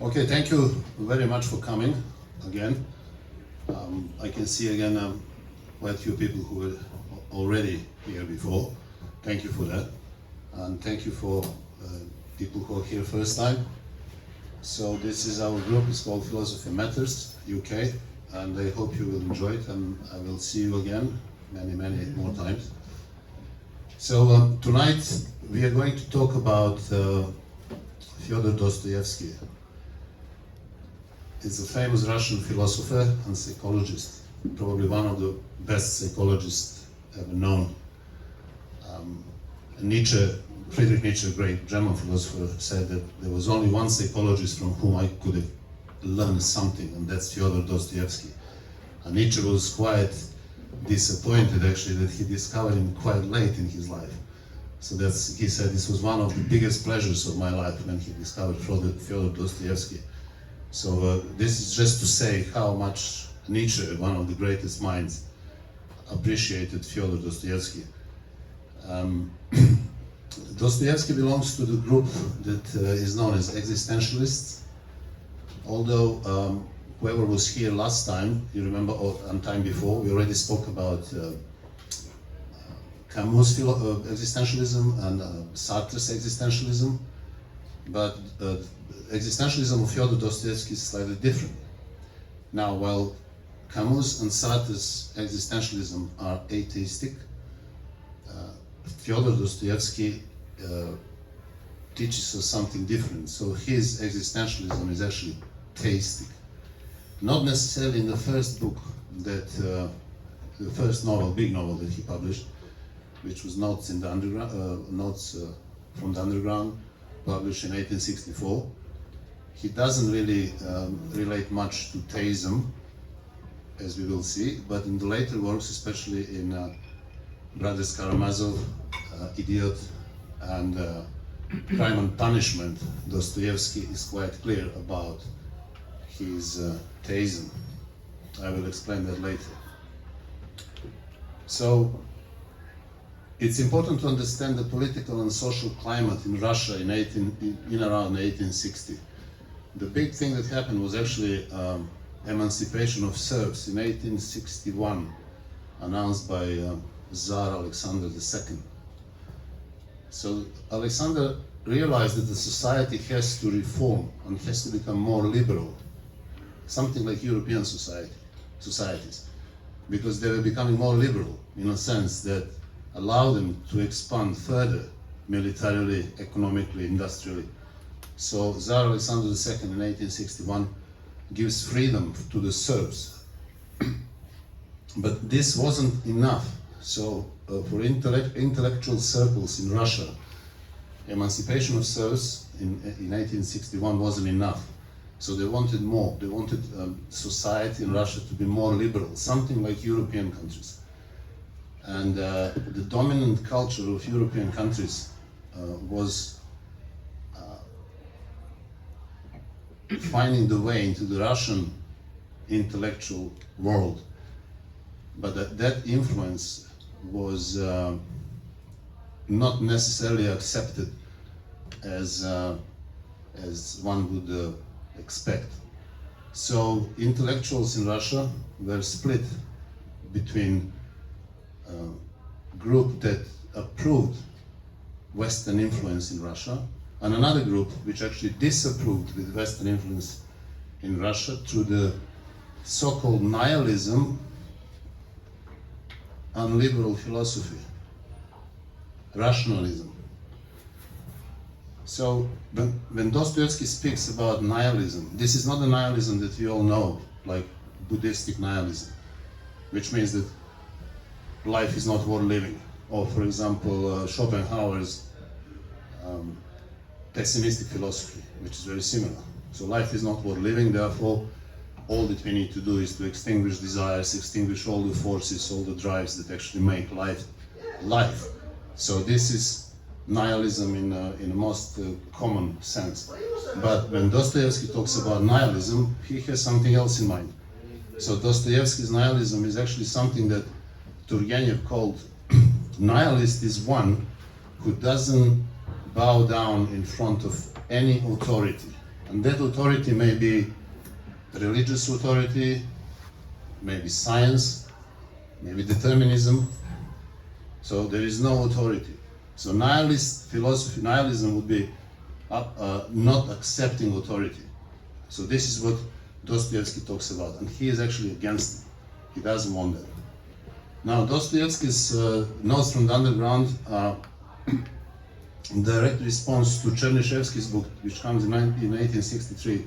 Okay, thank you very much for coming again. I can see again quite a few people who were already here before. Thank you for that. And thank you for people who are here first time. So this is our group, it's called Philosophy Matters, UK, and I hope you will enjoy it, and I will see you again many more times. So tonight we are going to talk about Fyodor Dostoyevsky. He's a famous Russian philosopher and psychologist, probably one of the best psychologists ever known. Friedrich Nietzsche, a great German philosopher, said that there was only one psychologist from whom I could have learned something, and that's Fyodor Dostoyevsky. And Nietzsche was quite disappointed actually that he discovered him quite late in his life. So he said this was one of the biggest pleasures of my life when he discovered Fyodor Dostoyevsky. So this is just to say how much Nietzsche, one of the greatest minds, appreciated Fyodor Dostoyevsky. Dostoyevsky belongs to the group that is known as existentialists. Although whoever was here last time, you remember, and time before, we already spoke about Camus' existentialism and Sartre's existentialism. But existentialism of Fyodor Dostoevsky is slightly different. Now, while Camus and Sartre's existentialism are atheistic, Fyodor Dostoevsky teaches us something different. So his existentialism is actually theistic. Not necessarily in the first book that, the first novel, big novel that he published, which was Notes in the Underground, Notes from the Underground, published in 1864. He doesn't really relate much to theism, as we will see, but in the later works, especially in Brothers Karamazov, Idiot, and Crime and Punishment, Dostoevsky is quite clear about his theism. I will explain that later. So, it's important to understand the political and social climate in Russia in around 1860. The big thing that happened was actually emancipation of serfs in 1861, announced by Tsar Alexander II. So Alexander realized that the society has to reform and has to become more liberal, something like European societies, because they were becoming more liberal in a sense that allow them to expand further militarily, economically, industrially. So Tsar Alexander II in 1861 gives freedom to the serfs. But this wasn't enough. So for intellectual circles in Russia, emancipation of serfs in 1861 wasn't enough. So they wanted more. They wanted society in Russia to be more liberal, something like European countries. And the dominant culture of European countries was finding the way into the Russian intellectual world. But that influence was not necessarily accepted as one would expect. So intellectuals in Russia were split between group that approved Western influence in Russia and another group which actually disapproved with Western influence in Russia through the so-called nihilism and liberal philosophy, rationalism. So when Dostoevsky speaks about nihilism, this is not the nihilism that we all know, like Buddhistic nihilism, which means that life is not worth living. Or for example, Schopenhauer's pessimistic philosophy, which is very similar. So life is not worth living, therefore all that we need to do is to extinguish desires, extinguish all the forces, all the drives that actually make life life. So this is nihilism in a most common sense. But when Dostoevsky talks about nihilism, he has something else in mind. So Dostoevsky's nihilism is actually something that Turgenev called nihilist is one who doesn't bow down in front of any authority. And that authority may be religious authority, maybe science, maybe determinism. So there is no authority. So nihilist philosophy, nihilism would be not accepting authority. So this is what Dostoevsky talks about, and he is actually against it. He doesn't want that. Now, Dostoevsky's Notes from the Underground are in direct response to Chernyshevsky's book, which comes in 1863,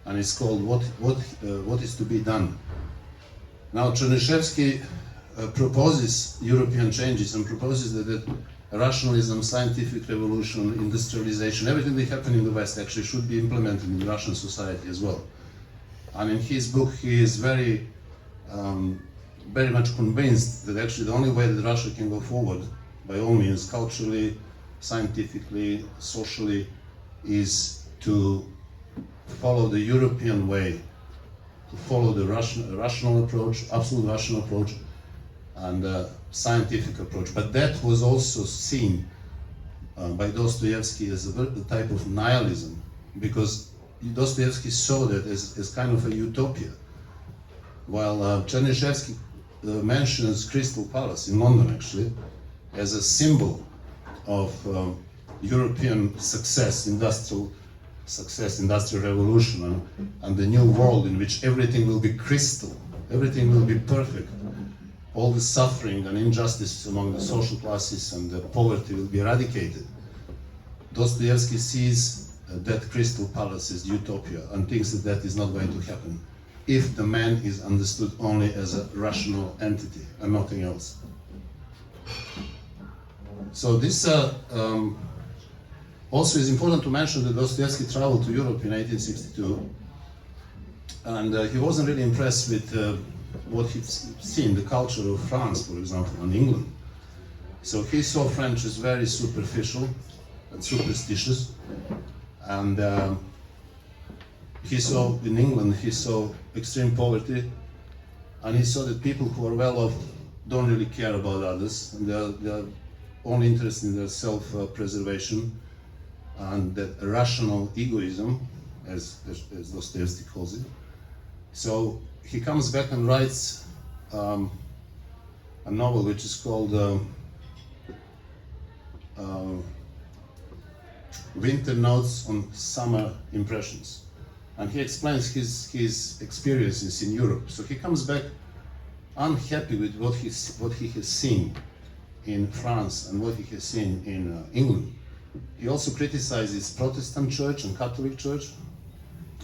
and it's called What is to be Done. Now, Chernyshevsky proposes European changes and proposes that rationalism, scientific revolution, industrialization, everything that happened in the West actually should be implemented in Russian society as well. And in his book, he is very much convinced that actually the only way that Russia can go forward, by all means, culturally, scientifically, socially, is to follow the European way, to follow the rational approach, absolute rational approach, and scientific approach. But that was also seen by Dostoevsky as a type of nihilism, because Dostoevsky saw that as kind of a utopia. While Chernyshevsky mentions Crystal Palace in London, actually, as a symbol of European success, industrial success, industrial revolution, and the new world in which everything will be crystal, everything will be perfect. All the suffering and injustice among the social classes and the poverty will be eradicated. Dostoevsky sees that Crystal Palace as utopia and thinks that that is not going to happen if the man is understood only as a rational entity and nothing else. So this also is important to mention that Dostoevsky traveled to Europe in 1862, and he wasn't really impressed with what he'd seen, the culture of France, for example, and England. So he saw French as very superficial and superstitious, and he saw in England, he saw extreme poverty, and he saw that people who are well off don't really care about others, and they're only interested in their self-preservation, and that rational egoism, as Dostoevsky calls it. So he comes back and writes a novel which is called Winter Notes on Summer Impressions. And he explains his experiences in Europe. So he comes back unhappy with what he has seen in France and what he has seen in England. He also criticizes Protestant church and Catholic church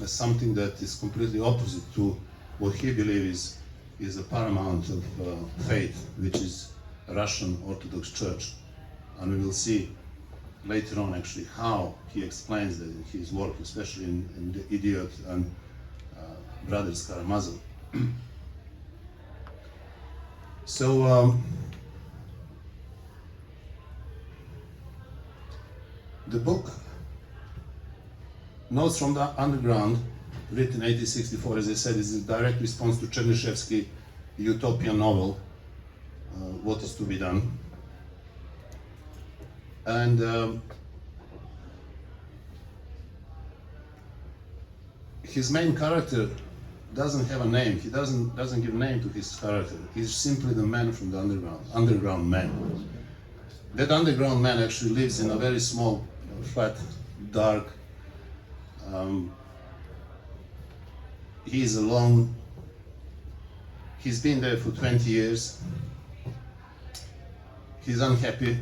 as something that is completely opposite to what he believes is the paramount of faith, which is a Russian Orthodox Church. And we will see later on actually how he explains that in his work, especially in The Idiot and Brothers Karamazov. So the book Notes from the Underground, written in 1864, as I said, is a direct response to Chernyshevsky's utopian novel, What is to be Done. And his main character doesn't have a name. He doesn't give a name to his character. He's simply the man from the underground man. That underground man actually lives in a very small, flat, dark. He is alone. He's been there for 20 years. He's unhappy.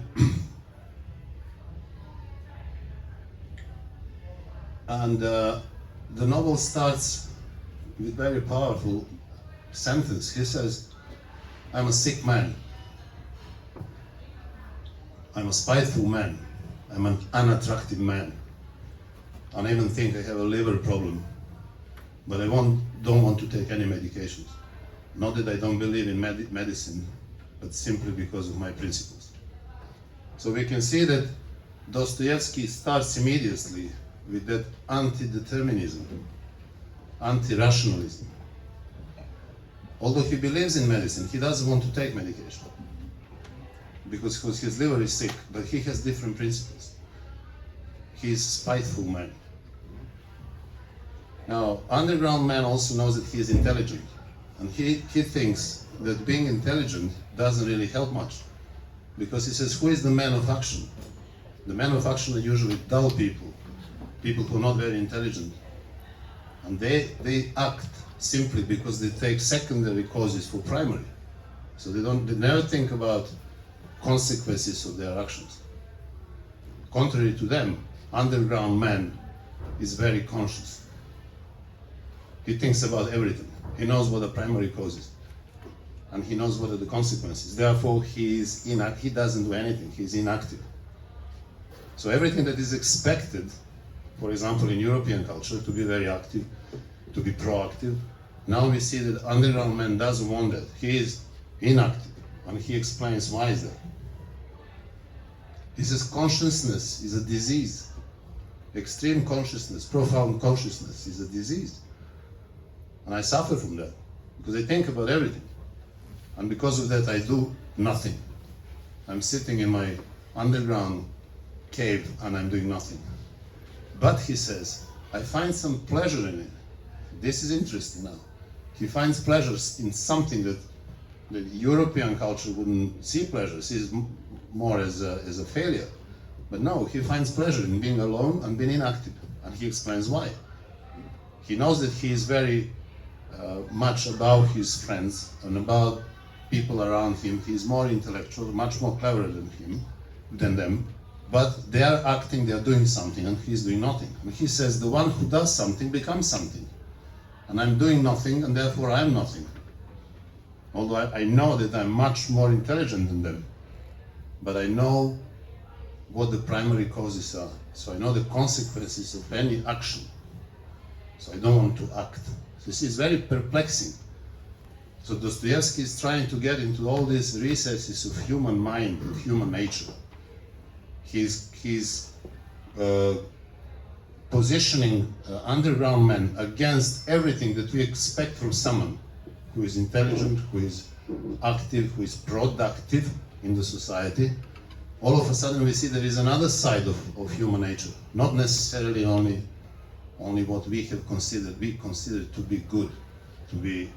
And the novel starts with a very powerful sentence. He says, "I'm a sick man. I'm a spiteful man. I'm an unattractive man. And I even think I have a liver problem. But I don't want to take any medications. Not that I don't believe in medicine, but simply because of my principles." So we can see that Dostoevsky starts immediately with that anti-determinism, anti-rationalism. Although he believes in medicine, he doesn't want to take medication because his liver is sick, but he has different principles. He's a spiteful man. Now, underground man also knows that he is intelligent, and he thinks that being intelligent doesn't really help much, because he says, who is the man of action? The men of action are usually dull people, people who are not very intelligent, and they act simply because they take secondary causes for primary. So they never think about consequences of their actions. Contrary to them, underground man is very conscious. He thinks about everything. He knows what the primary cause is, and he knows what are the consequences. Therefore, he doesn't do anything. He's inactive. So everything that is expected, for example, in European culture, to be very active, to be proactive, now we see that underground man doesn't want that. He is inactive, and he explains why is that. He says consciousness is a disease. Extreme consciousness, profound consciousness is a disease. And I suffer from that, because I think about everything. And because of that, I do nothing. I'm sitting in my underground cave and I'm doing nothing. But he says, I find some pleasure in it. This is interesting now. He finds pleasures in something that the European culture wouldn't see pleasure, sees more as a failure. But no, he finds pleasure in being alone and being inactive. And he explains why. He knows that he is very much about his friends and about people around him. He's more intellectual, much more clever than them. But they are acting, they are doing something, and he's doing nothing. And he says, the one who does something becomes something. And I'm doing nothing, and therefore I'm nothing. Although I know that I'm much more intelligent than them. But I know what the primary causes are. So I know the consequences of any action. So I don't want to act. So this is very perplexing. So Dostoevsky is trying to get into all these recesses of human mind, of human nature. He's positioning underground men against everything that we expect from someone who is intelligent, who is active, who is productive in the society. All of a sudden we see there is another side of human nature, not necessarily only what we consider to be good, to be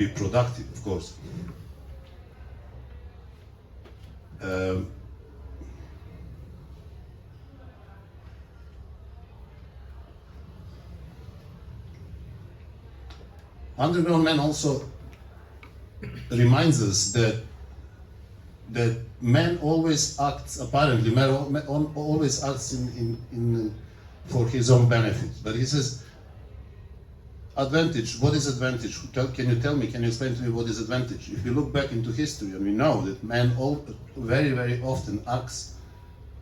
productive, of course. Underground man also reminds us that man always acts, apparently, man always acts for his own benefit. But he says, advantage, what is advantage? Can you tell me, can you explain to me what is advantage? If you look back into history, and we know that man very, very often acts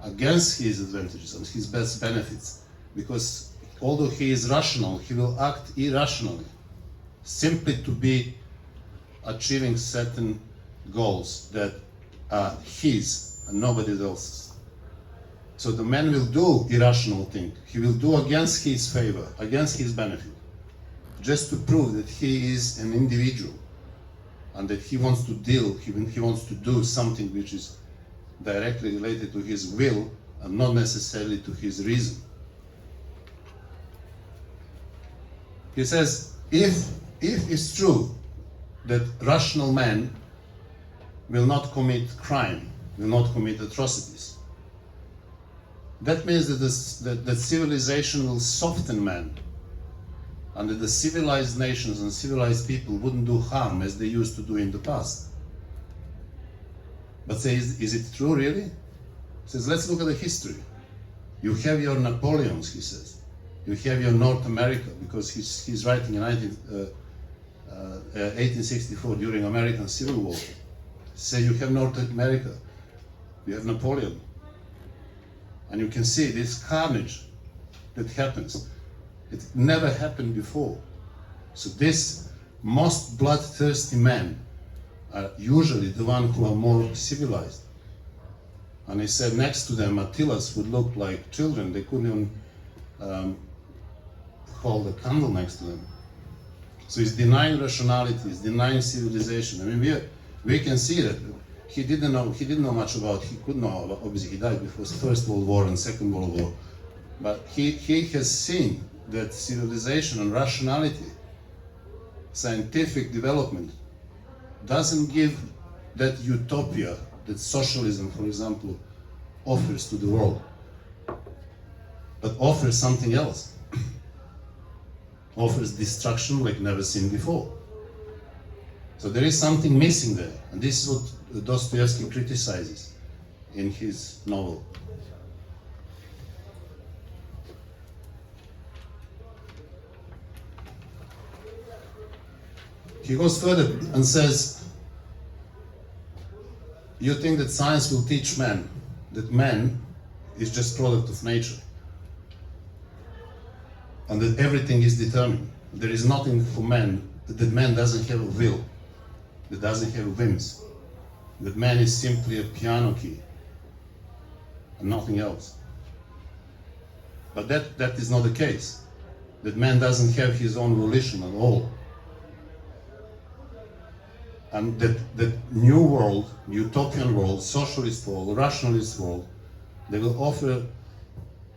against his advantages and his best benefits, because although he is rational, he will act irrationally, simply to be achieving certain goals that are his and nobody else's. So the man will do irrational thing. He will do against his favor, against his benefit, just to prove that he is an individual and that he wants to he wants to do something which is directly related to his will and not necessarily to his reason. He says, if it's true that rational man will not commit crime, will not commit atrocities, that means that civilization will soften man, and that the civilized nations and civilized people wouldn't do harm as they used to do in the past. But say, is it true really? He says, let's look at the history. You have your Napoleons, he says. You have your North America, because he's writing in 1864 during American Civil War. Say you have North America, you have Napoleon. And you can see this carnage that happens. It never happened before. So these most bloodthirsty men are usually the ones who are more civilized. And he said next to them, Attilas would look like children. They couldn't even hold a candle next to them. So he's denying rationality, he's denying civilization. I mean, we can see that he didn't know much about, he could know, obviously he died before the First World War and Second World War, But he has seen that civilization and rationality, scientific development, doesn't give that utopia that socialism, for example, offers to the world, but offers something else. Offers destruction like never seen before. So there is something missing there, and this is what Dostoevsky criticizes in his novel. He goes further and says, you think that science will teach man that man is just product of nature, and that everything is determined. There is nothing for man, that man doesn't have a will, that doesn't have whims, that man is simply a piano key and nothing else. But that is not the case, that man doesn't have his own volition at all. And that new world, utopian world, socialist world, rationalist world, they will offer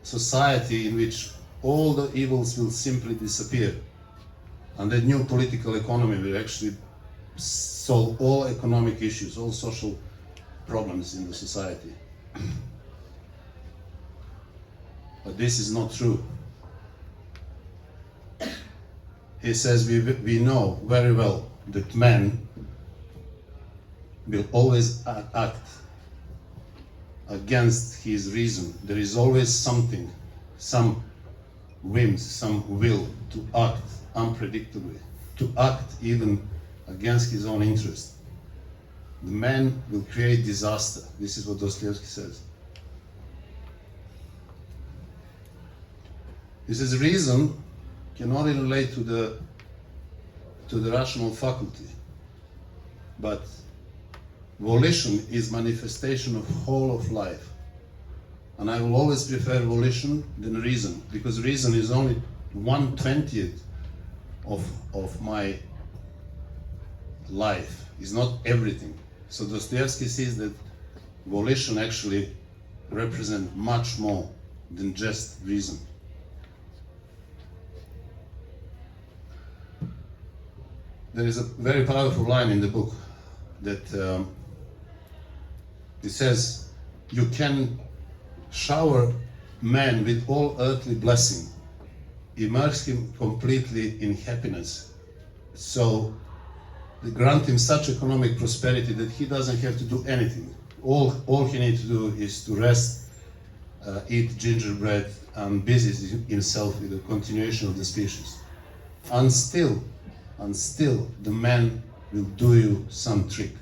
society in which all the evils will simply disappear. And that new political economy will actually solve all economic issues, all social problems in the society. But this is not true. He says we know very well that man will always act against his reason. There is always something, some whims, some will to act unpredictably, to act even against his own interest. The man will create disaster. This is what Dostoevsky says. He says reason can only relate to the rational faculty, but volition is manifestation of whole of life. And I will always prefer volition than reason, because reason is only 1/20th of my life, is not everything. So Dostoevsky sees that volition actually represents much more than just reason. There is a very powerful line in the book that it says, you can shower man with all earthly blessing, immerse him completely in happiness, so grant him such economic prosperity that he doesn't have to do anything. All he needs to do is to rest, eat gingerbread, and busy himself with the continuation of the species. And still the man will do you some trick,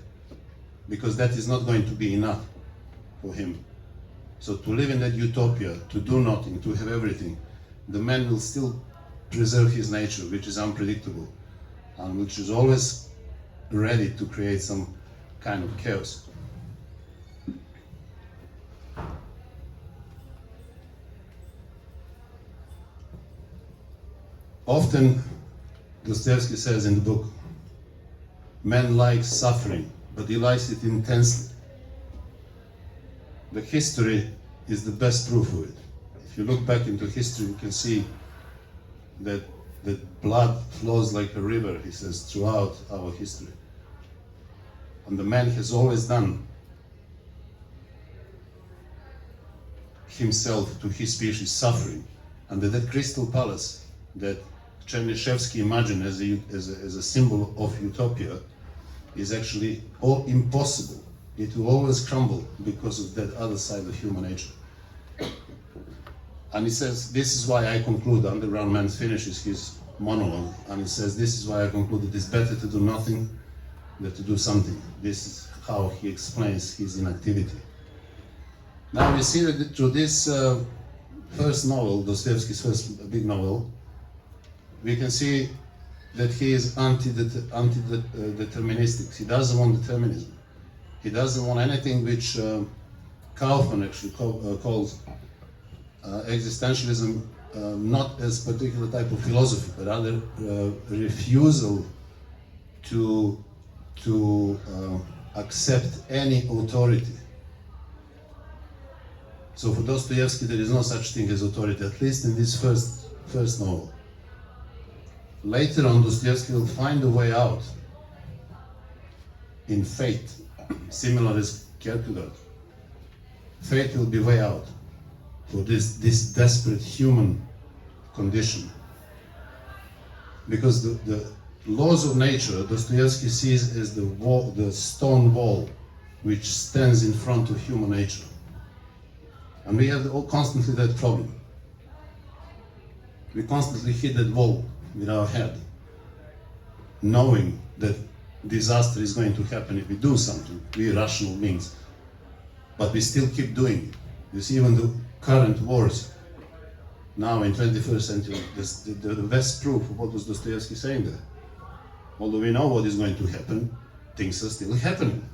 because that is not going to be enough for him. So to live in that utopia, to do nothing, to have everything, the man will still preserve his nature, which is unpredictable and which is always ready to create some kind of chaos. Often, Dostoevsky says in the book, man likes suffering, but he likes it intensely. The history is the best proof of it. If you look back into history, you can see that blood flows like a river, he says, throughout our history. And the man has always done himself to his species suffering. And that crystal palace that Chernyshevsky imagined as a symbol of utopia is actually all impossible. It will always crumble because of that other side of human nature. And he says, this is why I conclude, Underground Man finishes his monologue, and he says, this is why I conclude it is better to do nothing than to do something. This is how he explains his inactivity. Now we see that through this first novel, Dostoevsky's first big novel, we can see that he is anti-deterministic. He doesn't want determinism. He doesn't want anything which Kaufman actually calls existentialism, not as a particular type of philosophy, but rather refusal to accept any authority. So for Dostoyevsky, there is no such thing as authority, at least in this first novel. Later on, Dostoyevsky will find a way out in fate, similar as Kierkegaard. Fate will be way out for this desperate human condition. Because the laws of nature, Dostoevsky sees as the stone wall which stands in front of human nature. And we have constantly that problem. We constantly hit that wall with our head, knowing that disaster is going to happen if we do something, we rational beings. But we still keep doing it. You see, even the current wars, now in 21st century, the best proof of what was Dostoevsky saying there. Although we know what is going to happen, things are still happening.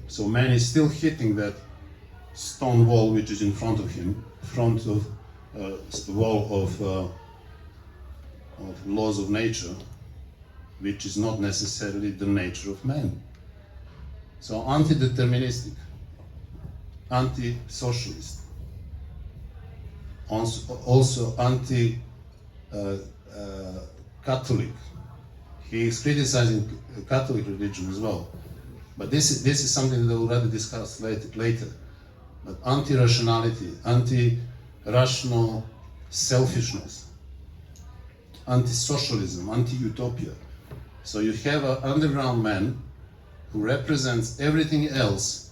So man is still hitting that stone wall which is in front of him, front of the wall of laws of nature, which is not necessarily the nature of man. So anti-deterministic, anti-socialist, also anti-Catholic. He is criticizing Catholic religion as well. But this is something that we'll already discuss later. But anti-rationality, anti-rational selfishness, anti-socialism, anti-utopia. So you have an underground man who represents everything else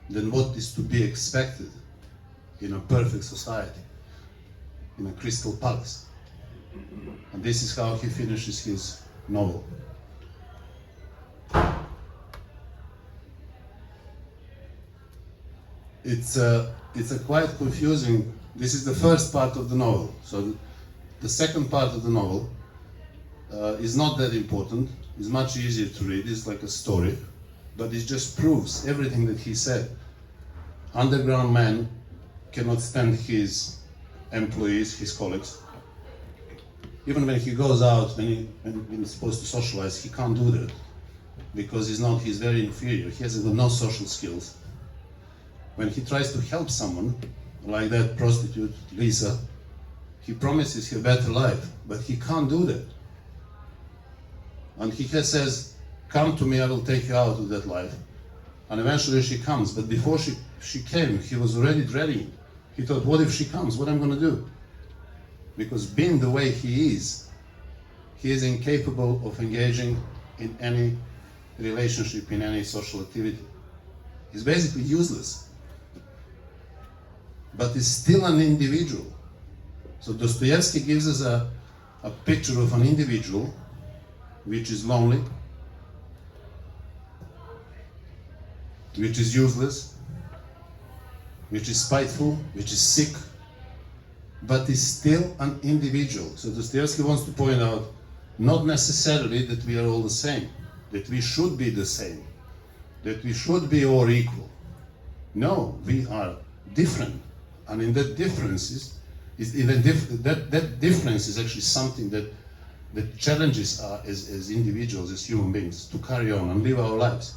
than what is to be expected in a perfect society, in a crystal palace. And this is how he finishes his novel. It's a quite confusing. This is the first part of the novel. So the second part of the novel is not that important. It's much easier to read. It's like a story, but it just proves everything that he said. Underground man cannot stand his employees, his colleagues. Even when he goes out, when he's supposed to socialize, he can't do that because he's very inferior. He has no social skills. When he tries to help someone, like that prostitute, Lisa, he promises her a better life, but he can't do that. And he says, come to me, I will take you out of that life. And eventually she comes, but before she came, he was already dreading it. He thought, what if she comes? What am I going to do? Because being the way he is incapable of engaging in any relationship, in any social activity. He's basically useless. But he's still an individual. So Dostoevsky gives us a picture of an individual which is lonely, which is useless, which is spiteful, which is sick, but is still an individual. So Dostoevsky wants to point out not necessarily that we are all the same, that we should be the same, that we should be all equal. No, we are different. And in that difference that difference is actually something that challenges us as individuals, as human beings, to carry on and live our lives.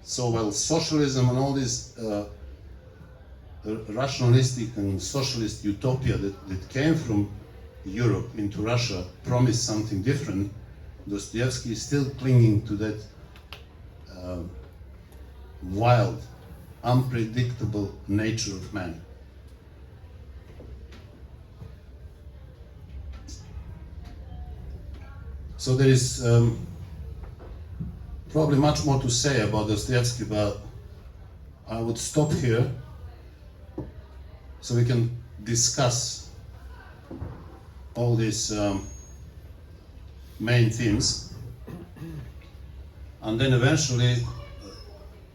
So while socialism and all this rationalistic and socialist utopia that came from Europe into Russia promised something different, Dostoevsky is still clinging to that wild, unpredictable nature of man. So there is probably much more to say about Dostoevsky, but I would stop here so we can discuss all these main themes, and then eventually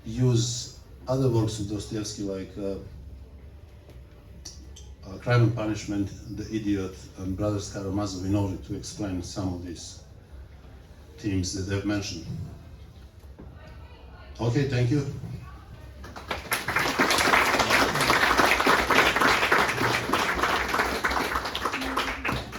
use other works of Dostoevsky like Crime and Punishment, The Idiot, and Brothers Karamazov in order to explain some of these themes that I've mentioned. Okay, thank you.